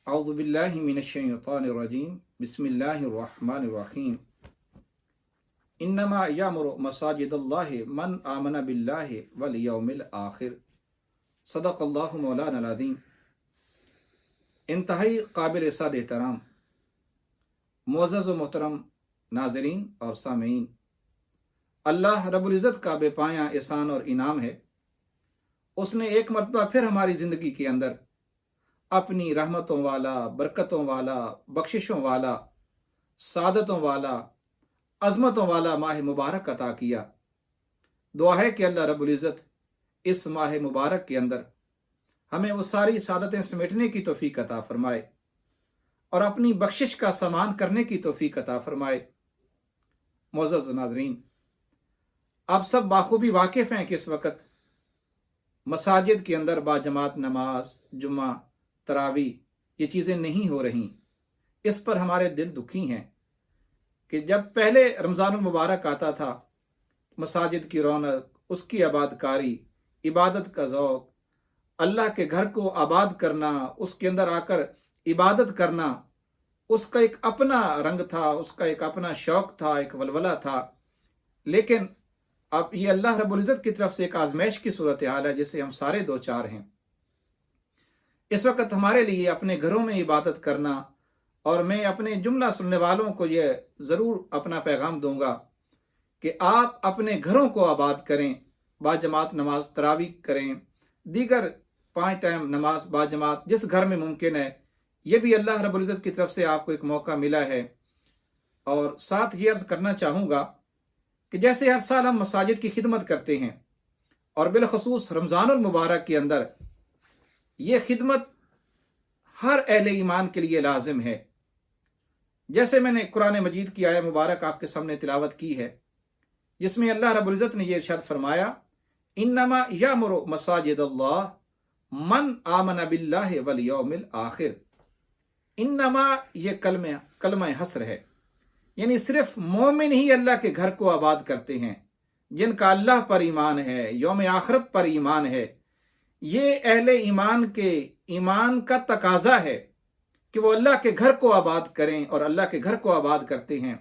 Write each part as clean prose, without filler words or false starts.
اعوذ باللہ من الشیطان الرجیم بسم اللہ الرحمن الرحیم انما یامر مساجد اللہ من آمن باللہ والیوم الآخر صدق اللہ مولانا العظیم۔ انتہائی قابل صد احترام معزز و محترم ناظرین اور سامعین، اللہ رب العزت کا بے پایاں احسان اور انعام ہے۔ اس نے ایک مرتبہ پھر ہماری زندگی کے اندر اپنی رحمتوں والا، برکتوں والا، بخششوں والا، سعادتوں والا، عظمتوں والا ماہ مبارک عطا کیا۔ دعا ہے کہ اللہ رب العزت اس ماہ مبارک کے اندر ہمیں وہ ساری سعادتیں سمیٹنے کی توفیق عطا فرمائے اور اپنی بخشش کا سامان کرنے کی توفیق عطا فرمائے۔ معزز ناظرین، آپ سب بخوبی واقف ہیں کہ اس وقت مساجد کے اندر باجماعت نماز، جمعہ، تراویح یہ چیزیں نہیں ہو رہی۔ اس پر ہمارے دل دکھی ہیں کہ جب پہلے رمضان المبارک آتا تھا، مساجد کی رونق، اس کی آباد کاری، عبادت کا ذوق، اللہ کے گھر کو آباد کرنا، اس کے اندر آ کر عبادت کرنا، اس کا ایک اپنا رنگ تھا، اس کا ایک اپنا شوق تھا، ایک ولولہ تھا۔ لیکن اب یہ اللہ رب العزت کی طرف سے ایک آزمائش کی صورتحال ہے جسے ہم سارے دو چار ہیں۔ اس وقت ہمارے لیے اپنے گھروں میں عبادت کرنا، اور میں اپنے جملہ سننے والوں کو یہ ضرور اپنا پیغام دوں گا کہ آپ اپنے گھروں کو آباد کریں، باجماعت نماز تراویح کریں، دیگر 5 ٹائم نماز باجماعت جس گھر میں ممکن ہے، یہ بھی اللہ رب العزت کی طرف سے آپ کو ایک موقع ملا ہے۔ اور ساتھ یہ عرض کرنا چاہوں گا کہ جیسے ہر سال ہم مساجد کی خدمت کرتے ہیں، اور بالخصوص رمضان المبارک کے اندر یہ خدمت ہر اہل ایمان کے لیے لازم ہے۔ جیسے میں نے قرآن مجید کی آیہ مبارک آپ کے سامنے تلاوت کی ہے، جس میں اللہ رب العزت نے یہ ارشاد فرمایا، انما یامر مساجد اللہ من آمن باللہ والیوم الآخر۔ انما یہ کلمہ حصر ہے، یعنی صرف مومن ہی اللہ کے گھر کو آباد کرتے ہیں، جن کا اللہ پر ایمان ہے، یوم آخرت پر ایمان ہے۔ یہ اہل ایمان کے ایمان کا تقاضا ہے کہ وہ اللہ کے گھر کو آباد کریں، اور اللہ کے گھر کو آباد کرتے ہیں۔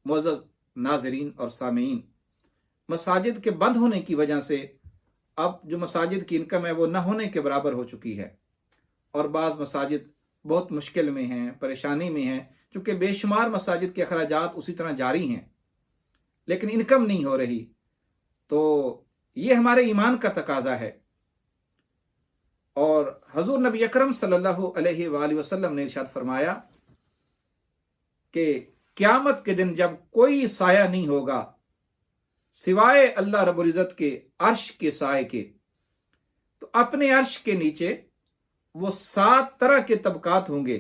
معزز ناظرین اور سامعین، مساجد کے بند ہونے کی وجہ سے اب جو مساجد کی انکم ہے وہ نہ ہونے کے برابر ہو چکی ہے، اور بعض مساجد بہت مشکل میں ہیں، پریشانی میں ہیں، چونکہ بے شمار مساجد کے اخراجات اسی طرح جاری ہیں، لیکن انکم نہیں ہو رہی۔ تو یہ ہمارے ایمان کا تقاضا ہے۔ اور حضور نبی اکرم صلی اللہ علیہ وآلہ وسلم نے ارشاد فرمایا کہ قیامت کے دن جب کوئی سایہ نہیں ہوگا سوائے اللہ رب العزت کے عرش کے سائے کے، تو اپنے عرش کے نیچے وہ 7 طرح کے طبقات ہوں گے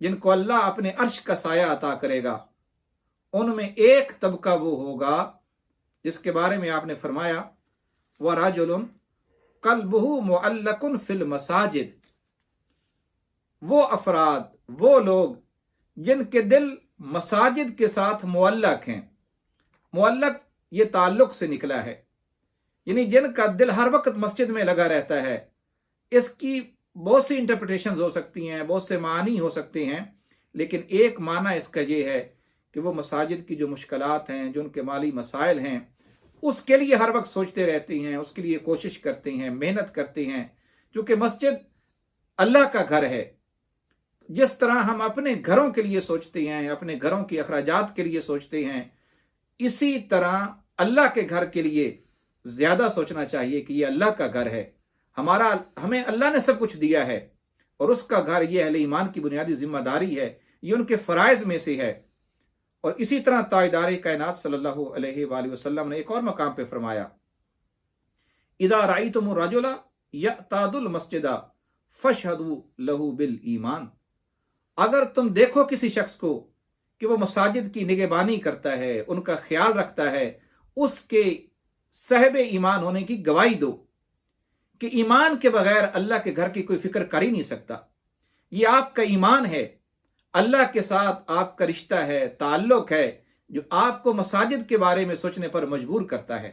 جن کو اللہ اپنے عرش کا سایہ عطا کرے گا۔ ان میں ایک طبقہ وہ ہوگا جس کے بارے میں آپ نے فرمایا، وَرَجُلٌ قَلْبُهُ مُعَلَّقٌ فِي الْمَسَاجِدِ۔ وہ افراد، وہ لوگ جن کے دل مساجد کے ساتھ معلق ہیں۔ معلق یہ تعلق سے نکلا ہے، یعنی جن کا دل ہر وقت مسجد میں لگا رہتا ہے۔ اس کی بہت سی انٹرپریٹیشنز ہو سکتی ہیں، بہت سے معنی ہو سکتے ہیں، لیکن ایک معنی اس کا یہ ہے کہ وہ مساجد کی جو مشکلات ہیں، جو ان کے مالی مسائل ہیں، اس کے لیے ہر وقت سوچتے رہتے ہیں، اس کے لیے کوشش کرتے ہیں، محنت کرتے ہیں، کیونکہ مسجد اللہ کا گھر ہے۔ جس طرح ہم اپنے گھروں کے لیے سوچتے ہیں، اپنے گھروں کے اخراجات کے لیے سوچتے ہیں، اسی طرح اللہ کے گھر کے لیے زیادہ سوچنا چاہیے کہ یہ اللہ کا گھر ہے، ہمیں اللہ نے سب کچھ دیا ہے، اور اس کا گھر یہ اہل ایمان کی بنیادی ذمہ داری ہے، یہ ان کے فرائض میں سے ہے۔ اور اسی طرح تاجدار کائنات صلی اللہ علیہ وآلہ وسلم نے ایک اور مقام پہ فرمایا، اذا رأیتم الرجل یعتاد المسجد فاشہدوا لہ بالایمان۔ اگر تم دیکھو کسی شخص کو کہ وہ مساجد کی نگہبانی کرتا ہے، ان کا خیال رکھتا ہے، اس کے صاحب ایمان ہونے کی گواہی دو، کہ ایمان کے بغیر اللہ کے گھر کی کوئی فکر کر ہی نہیں سکتا۔ یہ آپ کا ایمان ہے، اللہ کے ساتھ آپ کا رشتہ ہے، تعلق ہے، جو آپ کو مساجد کے بارے میں سوچنے پر مجبور کرتا ہے۔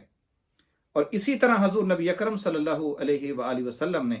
اور اسی طرح حضور نبی اکرم صلی اللہ علیہ وآلہ وسلم نے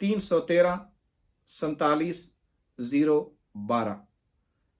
313 47 012।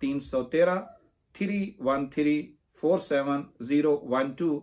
313 313 47012,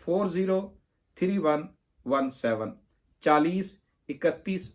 403117, 40 31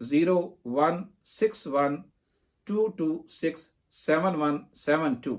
016122677172,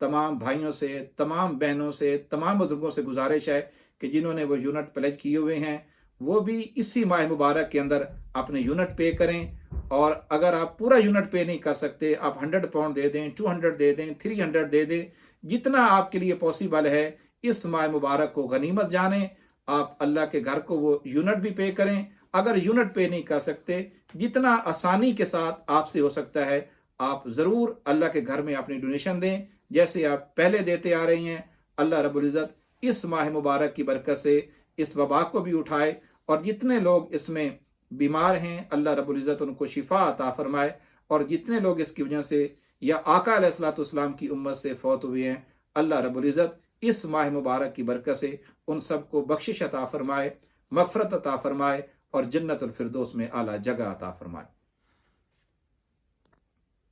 تمام بھائیوں سے، تمام بہنوں سے، تمام بزرگوں سے گزارش ہے کہ جنہوں نے وہ یونٹ پلیج کیے ہوئے ہیں وہ بھی اسی ماہ مبارک کے اندر اپنے یونٹ پے کریں، اور اگر آپ پورا یونٹ پے نہیں کر سکتے، آپ 100 پاؤنڈ دے دیں، 200 دے دیں، 300 دے دیں، جتنا آپ کے لیے پاسبل ہے اس ماہ مبارک کو غنیمت جانیں، آپ اللہ کے گھر کو وہ یونٹ بھی پے کریں۔ اگر یونٹ پے نہیں کر سکتے، جتنا آسانی کے ساتھ آپ سے ہو سکتا ہے آپ ضرور اللہ کے گھر میں اپنی ڈونیشن دیں، جیسے آپ پہلے دیتے آ رہی ہیں۔ اللہ رب العزت اس ماہ مبارک کی برکت سے اس وبا کو بھی اٹھائے، اور جتنے لوگ اس میں بیمار ہیں اللہ رب العزت ان کو شفا عطا فرمائے، اور جتنے لوگ اس کی وجہ سے یا آقا علیہ الصلوۃ والسلام کی امت سے فوت ہوئے ہیں اللہ رب العزت اس ماہ مبارک کی برکت سے ان سب کو بخشش عطا فرمائے، مغفرت عطا فرمائے، اور جنت الفردوس میں اعلیٰ جگہ عطا فرمائے۔